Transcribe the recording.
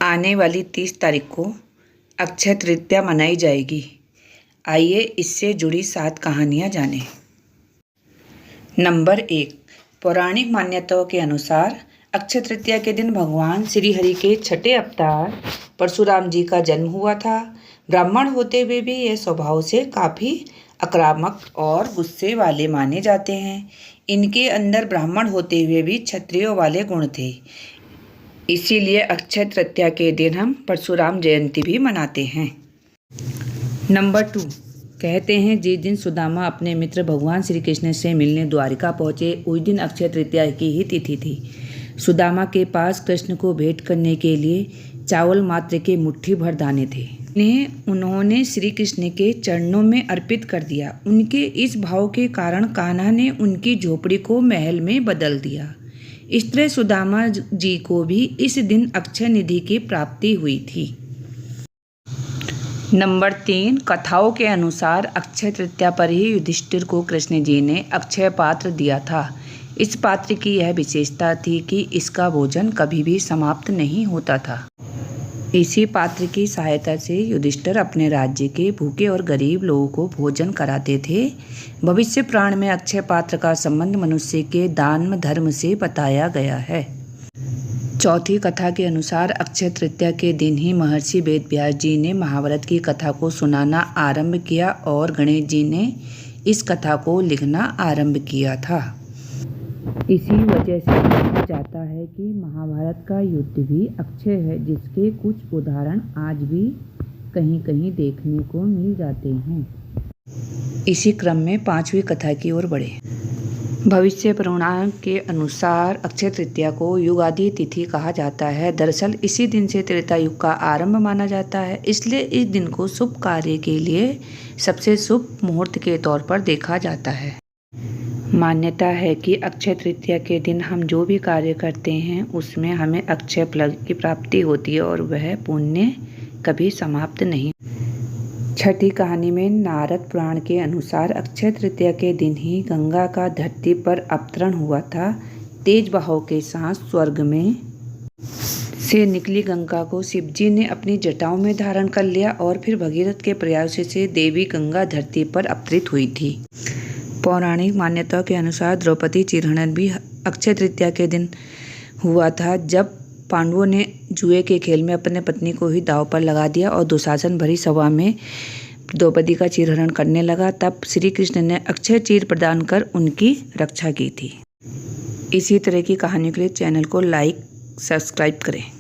आने वाली 30 तारीख को अक्षय तृतीया मनाई जाएगी। आइए इससे जुड़ी 7 कहानियाँ जानें। नंबर 1। पौराणिक मान्यताओं के अनुसार अक्षय तृतीया के दिन भगवान श्री हरि के छठे अवतार परशुराम जी का जन्म हुआ था। ब्राह्मण होते हुए भी ये स्वभाव से काफ़ी आक्रामक और गुस्से वाले माने जाते हैं। इनके अंदर ब्राह्मण होते हुए भी क्षत्रियों वाले गुण थे। इसीलिए अक्षय तृतीया के दिन हम परशुराम जयंती भी मनाते हैं। नंबर 2। कहते हैं जिस दिन सुदामा अपने मित्र भगवान श्री कृष्ण से मिलने द्वारिका पहुँचे उस दिन अक्षय तृतीया की ही तिथि थी। सुदामा के पास कृष्ण को भेंट करने के लिए चावल मात्र के मुट्ठी भर दाने थे। इन्हें उन्होंने श्री कृष्ण के चरणों में अर्पित कर दिया। उनके इस भाव के कारण कान्हा ने उनकी झोपड़ी को महल में बदल दिया। इस तरह सुदामा जी को भी इस दिन अक्षय निधि की प्राप्ति हुई थी। नंबर 3। कथाओं के अनुसार अक्षय तृतीया पर ही युधिष्ठिर को कृष्ण जी ने अक्षय पात्र दिया था। इस पात्र की यह विशेषता थी कि इसका भोजन कभी भी समाप्त नहीं होता था। इसी पात्र की सहायता से युधिष्ठिर अपने राज्य के भूखे और गरीब लोगों को भोजन कराते थे। भविष्य पुराण में अक्षय पात्र का संबंध मनुष्य के दान धर्म से बताया गया है। चौथी कथा के अनुसार अक्षय तृतीया के दिन ही महर्षि वेदव्यास जी ने महाभारत की कथा को सुनाना आरंभ किया और गणेश जी ने इस कथा को लिखना आरंभ किया था। इसी वजह से कहा जाता है कि महाभारत का युद्ध भी अक्षय है, जिसके कुछ उदाहरण आज भी कहीं कहीं देखने को मिल जाते हैं। इसी क्रम में 5वीं कथा की ओर बढ़े। भविष्य पुराण के अनुसार अक्षय तृतीया को युगादि तिथि कहा जाता है। दरअसल इसी दिन से त्रेता युग का आरंभ माना जाता है, इसलिए इस दिन को शुभ कार्य के लिए सबसे शुभ मुहूर्त के तौर पर देखा जाता है। मान्यता है कि अक्षय तृतीया के दिन हम जो भी कार्य करते हैं उसमें हमें अक्षय फल की प्राप्ति होती है और वह पुण्य कभी समाप्त नहीं। छठी कहानी में नारद पुराण के अनुसार अक्षय तृतीया के दिन ही गंगा का धरती पर अवतरण हुआ था। तेज बहाव के साथ स्वर्ग में से निकली गंगा को शिवजी ने अपनी जटाओं में धारण कर लिया और फिर भगीरथ के प्रयास से देवी गंगा धरती पर अवतरित हुई थी। पौराणिक मान्यताओं के अनुसार द्रौपदी चिरहरण भी अक्षय तृतीया के दिन हुआ था। जब पांडवों ने जुए के खेल में अपने पत्नी को ही दांव पर लगा दिया और दुशासन भरी सभा में द्रौपदी का चिरहरण करने लगा, तब श्री कृष्ण ने अक्षय चीर प्रदान कर उनकी रक्षा की थी। इसी तरह की कहानियों के लिए चैनल को लाइक सब्सक्राइब करें।